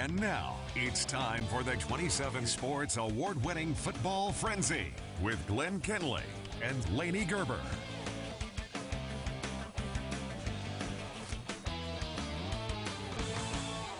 And now, it's time for the 27 Sports award-winning Football Frenzy with Glenn Kinley and Lainey Gerber.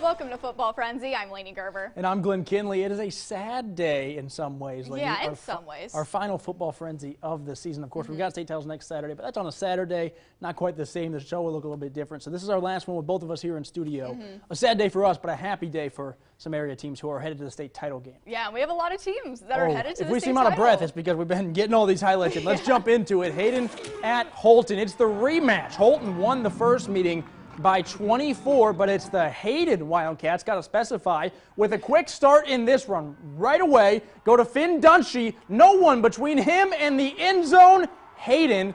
Welcome to Football Frenzy. I'm Lainey Gerber. And I'm Glenn Kinley. It is a sad day in some ways, Lainey. Yeah, in some ways. Our final Football Frenzy of the season. Of course, we've got state titles next Saturday, but that's on a Saturday. Not quite the same. The show will look a little bit different. So this is our last one with both of us here in studio. A sad day for us, but a happy day for some area teams who are headed to the state title game. Yeah, we have a lot of teams that are headed to the state title. If we seem out of breath, it's because we've been getting all these highlights in. Let's jump into it. Hayden at Holton. It's the rematch. Holton won the first meeting by 24, but it's the Hayden Wildcats, got to specify, with a quick start in this run. Right away, go to Finn Dunshee. No one between him and the end zone. Hayden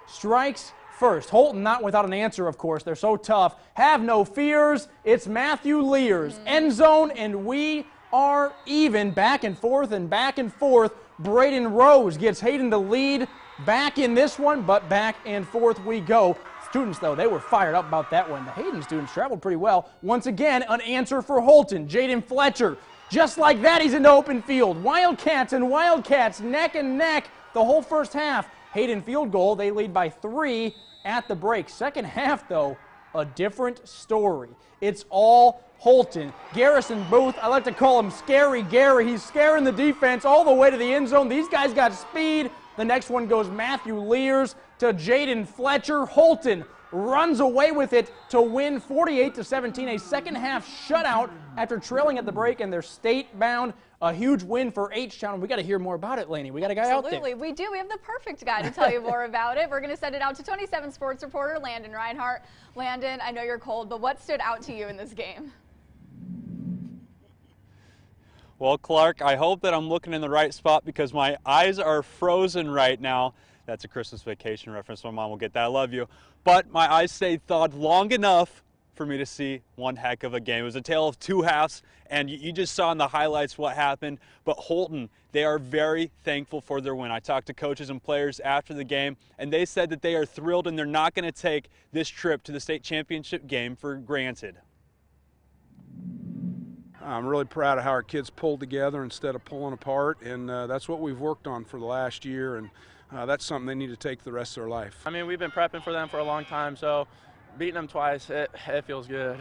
strikes first. Holton not without an answer, of course. They're so tough. Have no fears. It's Matthew Lears. End zone, and we are even. Back and forth and back and forth. Braden Rose gets Hayden the lead back in this one, but back and forth we go. Students, though, they were fired up about that one. The Hayden students traveled pretty well. Once again, an answer for Holton. Jaden Fletcher. Just like that, he's in the open field. Wildcats and Wildcats neck and neck the whole first half. Hayden field goal. They lead by 3 at the break. Second half, though, a different story. It's all Holton. Garrison Booth, I like to call him Scary Gary. He's scaring the defense all the way to the end zone. These guys got speed. The next one goes Matthew Lears to Jaden Fletcher. Holton runs away with it to win 48-17, a second half shutout after trailing at the break, and they're state-bound. A huge win for H-Town. We got to hear more about it, Lainey. We got a guy out there. Absolutely, we do. We have the perfect guy to tell you more about it. We're going to send it out to 27 Sports reporter Landon Reinhardt. Landon, I know you're cold, but what stood out to you in this game? Well, Clark, I hope that I'm looking in the right spot because my eyes are frozen right now. That's a Christmas Vacation reference. My mom will get that. I love you. But my eyes stayed thawed long enough for me to see one heck of a game. It was a tale of two halves, and you just saw in the highlights what happened. But Holton, they are very thankful for their win. I talked to coaches and players after the game, and they said that they are thrilled and they're not going to take this trip to the state championship game for granted. I'm really proud of how our kids pulled together instead of pulling apart, and that's what we've worked on for the last year, and that's something they need to take the rest of their life. I mean, we've been prepping for them for a long time, so beating them twice, it feels good.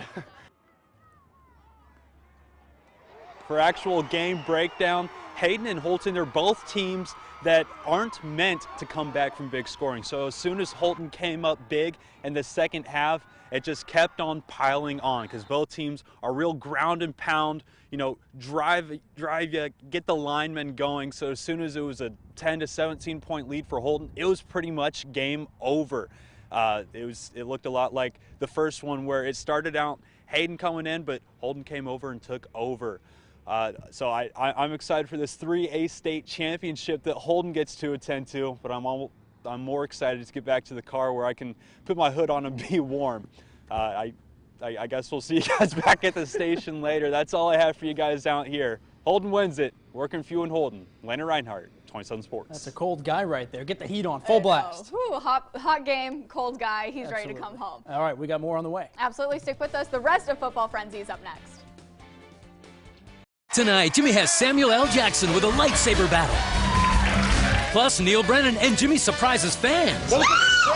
For actual game breakdown, Hayden and Holton, they're both teams that aren't meant to come back from big scoring. So as soon as Holton came up big in the second half, it just kept on piling on because both teams are real ground and pound, you know, drive you, get the linemen going. So as soon as it was a 10 to 17 point lead for Holton, it was pretty much game over. It looked a lot like the first one where it started out Hayden coming in, but Holton came over and took over. So I'm excited for this 3A state championship that Holton gets to attend to, but I'm more excited to get back to the car where I can put my hood on and be warm. I guess we'll see you guys back at the station later. That's all I have for you guys out here. Holton wins it. Working for you and Holton. Landon Reinhardt, 27 Sports. That's a cold guy right there. Get the heat on. Full blast. Whew, hot game, cold guy. He's ready to come home. All right, we got more on the way. Absolutely. Stick with us. The rest of Football Frenzy is up next. Tonight, Jimmy has Samuel L. Jackson with a lightsaber battle. Plus, Neil Brennan and Jimmy surprises fans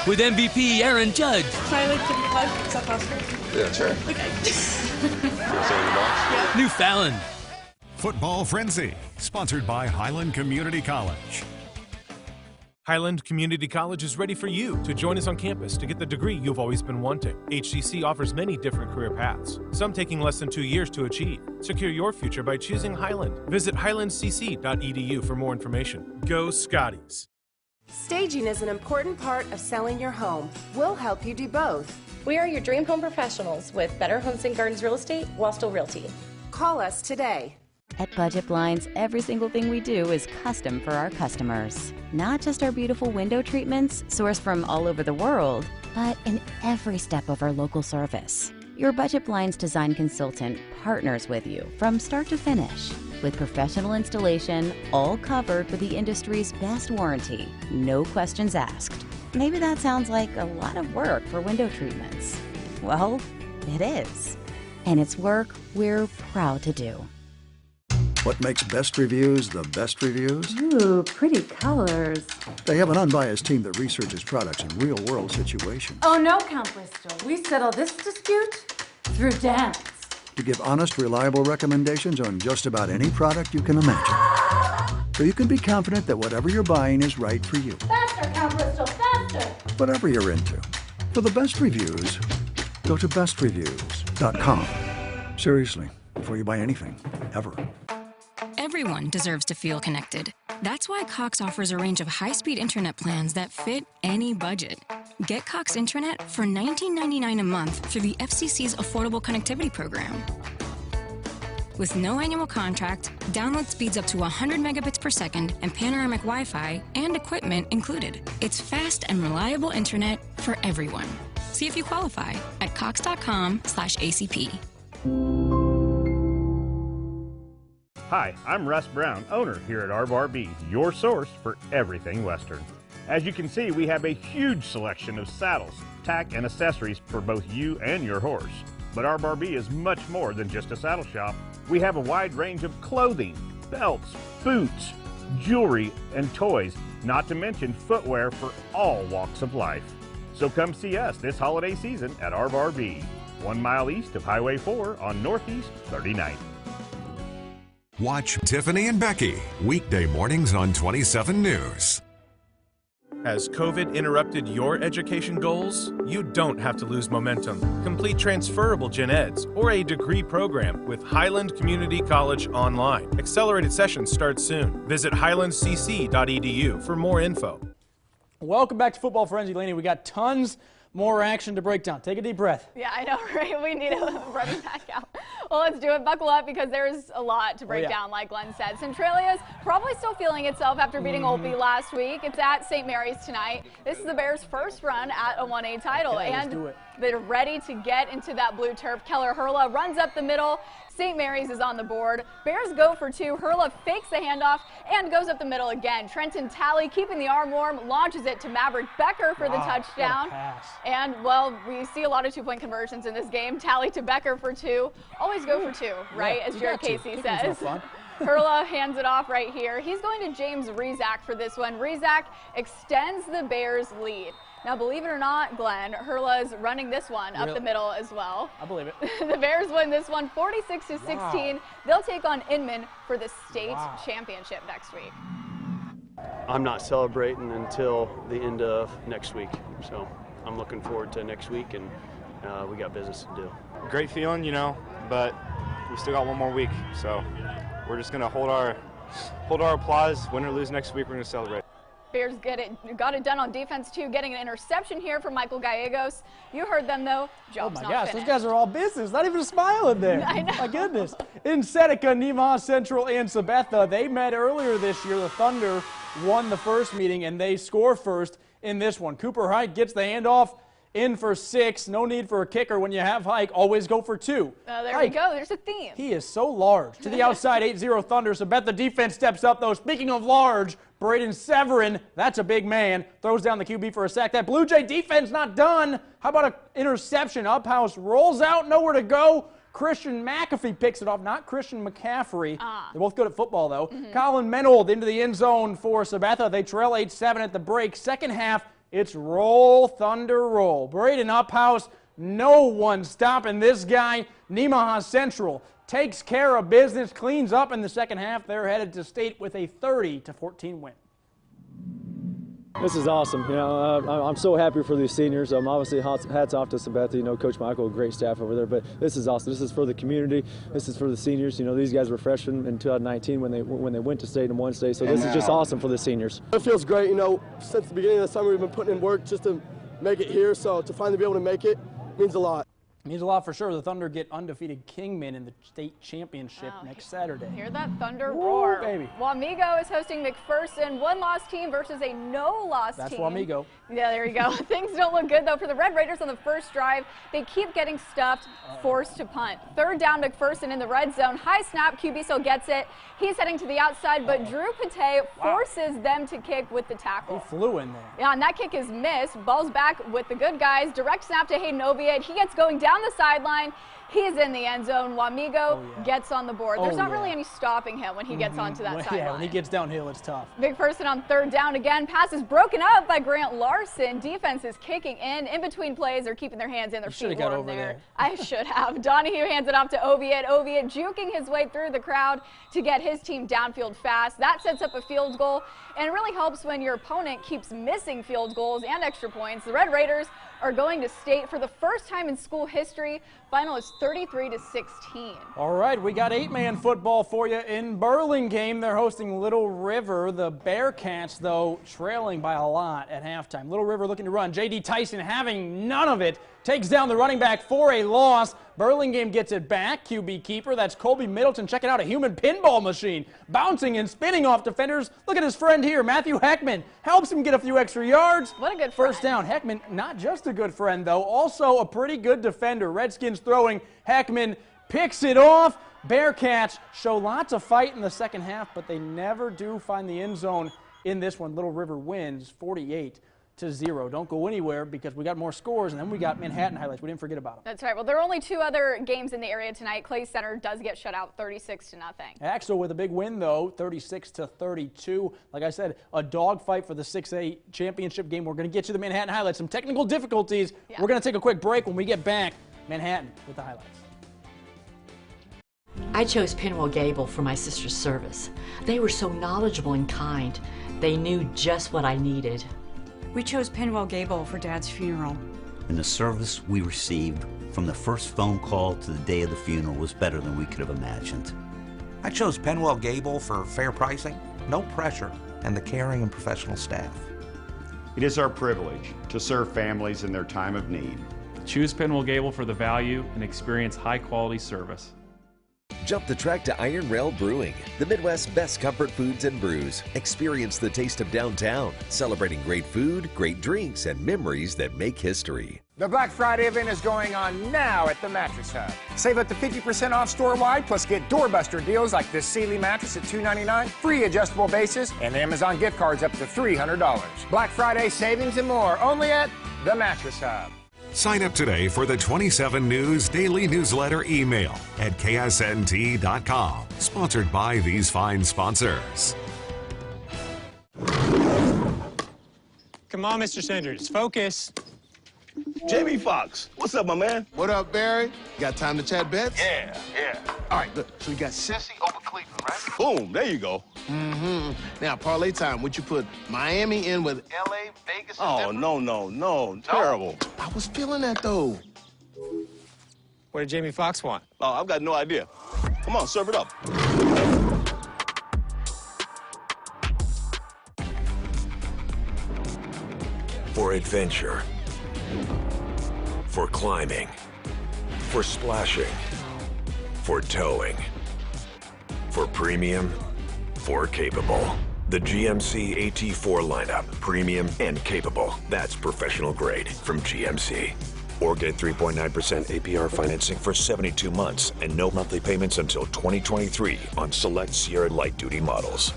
with MVP Aaron Judge. Can I give you a hug? Is that possible? Yeah, sure. Okay. New Fallon. Football Frenzy, sponsored by Highland Community College. Highland Community College is ready for you to join us on campus to get the degree you've always been wanting. HCC offers many different career paths, some taking less than 2 years to achieve. Secure your future by choosing Highland. Visit highlandcc.edu for more information. Go Scotties! Staging is an important part of selling your home. We'll help you do both. We are your dream home professionals with Better Homes and Gardens Real Estate, Wastel Realty. Call us today. At Budget Blinds, every single thing we do is custom for our customers. Not just our beautiful window treatments, sourced from all over the world, but in every step of our local service. Your Budget Blinds design consultant partners with you from start to finish. With professional installation, all covered with the industry's best warranty. No questions asked. Maybe that sounds like a lot of work for window treatments. Well, it is. And it's work we're proud to do. What makes best reviews the best reviews? Ooh, pretty colors. They have an unbiased team that researches products in real-world situations. Oh no, Count Bristol. We settle this dispute through dance. To give honest, reliable recommendations on just about any product you can imagine. So you can be confident that whatever you're buying is right for you. Faster, Count Bristol, faster! Whatever you're into. For the best reviews, go to bestreviews.com. Seriously, before you buy anything, ever. Everyone deserves to feel connected. That's why Cox offers a range of high-speed internet plans that fit any budget. Get Cox Internet for $19.99 a month through the FCC's Affordable Connectivity Program. With no annual contract, download speeds up to 100 megabits per second and panoramic Wi-Fi and equipment included. It's fast and reliable internet for everyone. See if you qualify at cox.com/ACP. Hi, I'm Russ Brown, owner here at RBRB, your source for everything Western. As you can see, we have a huge selection of saddles, tack, and accessories for both you and your horse. But RBRB is much more than just a saddle shop. We have a wide range of clothing, belts, boots, jewelry, and toys, not to mention footwear for all walks of life. So come see us this holiday season at RBRB, 1 mile east of Highway 4 on Northeast 39th. Watch Tiffany and Becky weekday mornings on 27 News. Has COVID interrupted your education goals? You don't have to lose momentum. Complete transferable gen eds or a degree program with Highland Community College Online. Accelerated sessions start soon. Visit highlandcc.edu for more info. Welcome back to Football Frenzy, Laney. We got tons more action to break down. Take a deep breath. Yeah, I know, right? We need to run it back out. Well, let's do it. Buckle up because there's a lot to break down, like Glenn said. Centralia's probably still feeling itself after beating Olpe last week. It's at St. Mary's tonight. This is the Bears' first run at a 1A title, and they're ready to get into that blue turf. Keller Hurla runs up the middle. St. Mary's is on the board. Bears go for two. Hurla fakes the handoff and goes up the middle again. Trenton Talley, keeping the arm warm, launches it to Maverick Becker for the touchdown. And, well, we see a lot of two-point conversions in this game. Talley to Becker for two. Always go for two, right, as Jared Casey says. Hurla hands it off right here. He's going to James Rezak for this one. Rezak extends the Bears' lead. Now, believe it or not, Glenn, Hurla's running this one up the middle as well. I believe it. The Bears win this one 46-16. They'll take on Inman for the state championship next week. I'm not celebrating until the end of next week, so I'm looking forward to next week, and we got business to do. Great feeling, you know, but we still got one more week, so we're just going to hold our applause. Win or lose next week, we're going to celebrate. Bears got it done on defense, too, getting an interception here from Michael Gallegos. You heard them, though. Job's not finished. Those guys are all business. Not even a smile in there. I know. My goodness. In Seneca, Nemaha Central, and Sabetha, they met earlier this year. The Thunder won the first meeting, and they score first in this one. Cooper Hike gets the handoff in for 6. No need for a kicker when you have Hike. Always go for 2. There we go. There's a theme. He is so large. To the outside, 8-0 Thunder. Sabetha defense steps up, though. Speaking of large, Braden Severin, that's a big man, throws down the QB for a sack. That Blue Jay defense not done. How about an interception? Uphouse rolls out, nowhere to go. Christian McAfee picks it off, not Christian McCaffrey. They're both good at football, though. Colin Menold into the end zone for Sabetha. They trail 8-7 at the break. Second half, it's roll, Thunder, roll. Braden Uphouse, no one stopping this guy. Nemaha Central takes care of business, cleans up in the second half. They're headed to state with a 30-14 win. This is awesome. You know, I'm so happy for these seniors. Obviously, hats off to Sabetha. You know, Coach Michael, great staff over there. But this is awesome. This is for the community. This is for the seniors. You know, these guys were freshmen in 2019 when they went to state and won state. So this is just awesome for the seniors. It feels great. You know, since the beginning of the summer, we've been putting in work just to make it here. So to finally be able to make it means a lot. Means a lot for sure. The Thunder get undefeated Kingman in the state championship next Saturday. Hear that Thunder roar. Baby. Wamego is hosting McPherson, one-loss team versus a no-loss team. That's Wamego. Yeah, there you go. Things don't look good, though, for the Red Raiders on the first drive. They keep getting stuffed, forced to punt. Third down, McPherson in the red zone. High snap, QB still gets it. He's heading to the outside, but Drew Pate forces them to kick with the tackle. He flew in there. Yeah, and that kick is missed. Ball's back with the good guys. Direct snap to Hayden Oviatt. He gets going down down the sideline. He's in the end zone. Wamigo gets on the board. There's not really any stopping him when he gets onto that sideline. Yeah, when he gets downhill, it's tough. Big person on third down again. Pass is broken up by Grant Larson. Defense is kicking in between plays. They're keeping their hands in their feet warm there. I should have. Donahue hands it off to Oviatt. Oviatt juking his way through the crowd to get his team downfield fast. That sets up a field goal and really helps when your opponent keeps missing field goals and extra points. The Red Raiders are going to state for the first time in school history. Final is 33-16. All right, we got 8-man football for you in Burlingame. They're hosting Little River. The Bearcats, though, trailing by a lot at halftime. Little River looking to run. J.D. Tyson having none of it. Takes down the running back for a loss. Burlingame gets it back. QB keeper, that's Colby Middleton. Check it out, a human pinball machine. Bouncing and spinning off defenders. Look at his friend here, Matthew Heckman. Helps him get a few extra yards. What a good first down. Heckman, not just a good friend, though, also a pretty good defender. Redskins throwing. Heckman picks it off. Bearcats show lots of fight in the second half, but they never do find the end zone in this one. Little River wins 48-0. Don't go anywhere because we got more scores, and then we got Manhattan highlights. We didn't forget about them. That's right. Well, there are only 2 other games in the area tonight. Clay Center does get shut out 36-0. Axel with a big win, though, 36-32. Like I said, a dogfight for the 6A championship game. We're going to get you the Manhattan highlights. Some technical difficulties. Yeah. We're going to take a quick break. When we get back, Manhattan with the highlights. I chose Pinwell Gable for my sister's service. They were so knowledgeable and kind. They knew just what I needed. We chose Pinwell Gable for Dad's funeral. And the service we received from the first phone call to the day of the funeral was better than we could have imagined. I chose Pinwell Gable for fair pricing, no pressure, and the caring and professional staff. It is our privilege to serve families in their time of need. Choose Pinwell Gable for the value and experience high-quality service. Jump the track to Iron Rail Brewing, the Midwest's best comfort foods and brews. Experience the taste of downtown, celebrating great food, great drinks, and memories that make history. The Black Friday event is going on now at the Mattress Hub. Save up to 50% off store-wide, plus get doorbuster deals like this Sealy mattress at $299, free adjustable bases, and Amazon gift cards up to $300. Black Friday savings and more, only at the Mattress Hub. Sign up today for the 27 News Daily Newsletter email at ksnt.com. Sponsored by these fine sponsors. Come on, Mr. Sanders, focus. Jamie Foxx, what's up, my man? What up, Barry? Got time to chat bets? Yeah. All right, good. So we got Cincy over Cleveland, right? Boom, there you go. Now, parlay time. Would you put Miami in with L.A., Vegas, and Denver? No. Terrible. I was feeling that, though. What did Jamie Foxx want? Oh, I've got no idea. Come on, serve it up. For adventure, for climbing, for splashing, for towing, for premium, for capable. The GMC AT4 lineup, premium and capable. That's professional grade from GMC. Or get 3.9% APR financing for 72 months and no monthly payments until 2023 on select Sierra light duty models.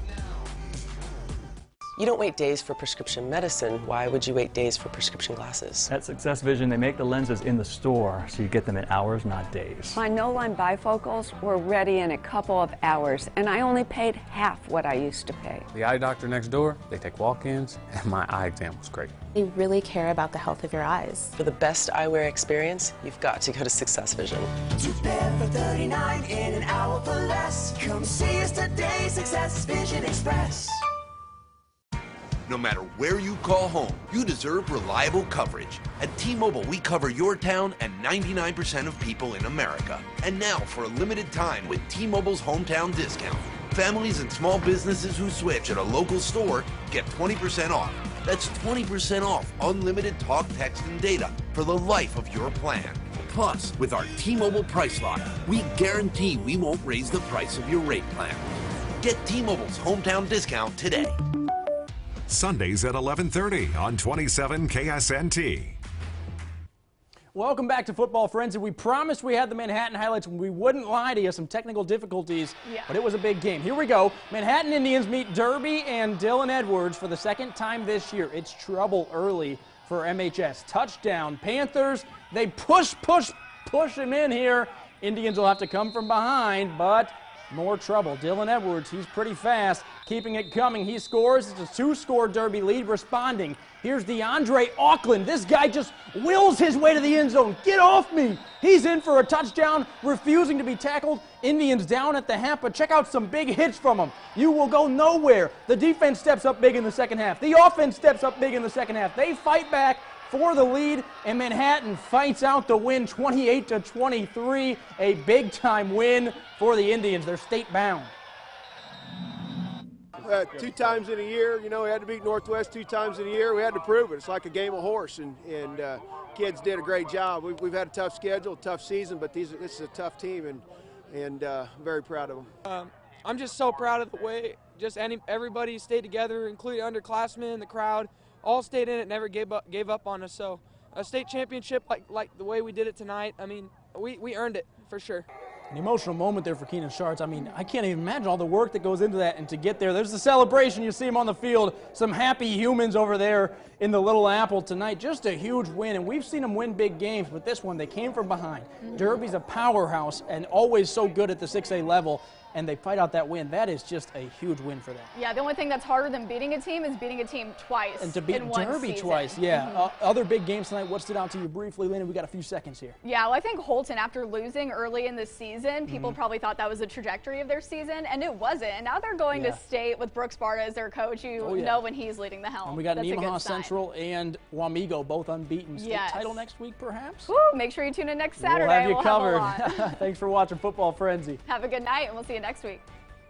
You don't wait days for prescription medicine. Why would you wait days for prescription glasses? At Success Vision, they make the lenses in the store, so you get them in hours, not days. My no-line bifocals were ready in a couple of hours, and I only paid half what I used to pay. The eye doctor next door, they take walk-ins, and my eye exam was great. They really care about the health of your eyes. For the best eyewear experience, you've got to go to Success Vision. To bed for $39 in an hour for less. Come see us today, Success Vision Express. No matter where you call home, you deserve reliable coverage. At T-Mobile, we cover your town and 99% of people in America. And now, for a limited time with T-Mobile's hometown discount, families and small businesses who switch at a local store get 20% off. That's 20% off unlimited talk, text, and data for the life of your plan. Plus, with our T-Mobile Price Lock, we guarantee we won't raise the price of your rate plan. Get T-Mobile's hometown discount today. Sundays at 11:30 on 27 KSNT. Welcome back to Football Frenzy. We promised we had the Manhattan highlights and we wouldn't lie to you. Some technical difficulties, but it was a big game. Here we go. Manhattan Indians meet Derby and Dylan Edwards for the second time this year. It's trouble early for MHS. Touchdown Panthers. They push push him in here. Indians will have to come from behind, but more trouble. Dylan Edwards, he's pretty fast, keeping it coming. He scores. It's a 2-score Derby lead. Responding. Here's DeAndre Auckland. This guy just wills his way to the end zone. Get off me. He's in for a touchdown, refusing to be tackled. Indians down at the half, but check out some big hits from him. You will go nowhere. The defense steps up big in the second half. The offense steps up big in the second half. They fight back for the lead, and Manhattan fights out the win 28-23. A big-time win for the Indians. They're state-bound. 2 times in a year, you know, we had to beat Northwest 2 times in a year. We had to prove it. It's like a game of horse, and kids did a great job. We've had a tough schedule, a tough season, but this is a tough team, and I'm very proud of them. I'm just so proud of the way everybody stayed together, including underclassmen, the crowd, all stayed in it, never gave up on us. So a state championship like the way we did it tonight, I mean, we earned it for sure. An emotional moment there for Keenan Schartz. I mean, I can't even imagine all the work that goes into that, and to get there. There's the celebration. You see him on the field. Some happy humans over there in the Little Apple tonight. Just a huge win, and we've seen them win big games, but this one, they came from behind. Derby's a powerhouse and always so good at the 6A level, and they fight out that win. That is just a huge win for them. Yeah, the only thing that's harder than beating a team is beating a team twice. And to beat in one Derby season. twice, yeah. Other big games tonight. What stood out to you briefly, Lena? We got a few seconds here. Yeah, well, I think Holton, after losing early in the season, people probably thought that was the trajectory of their season, and it wasn't. And now they're going to state with Brooks Sparta as their coach. You know when he's leading the helm. And we got That's Nemaha Central and Wamego both unbeaten. State title next week, perhaps? Woo, make sure you tune in next Saturday. We'll have you covered. Have a lot. Thanks for watching Football Frenzy. Have a good night, and we'll see you next week.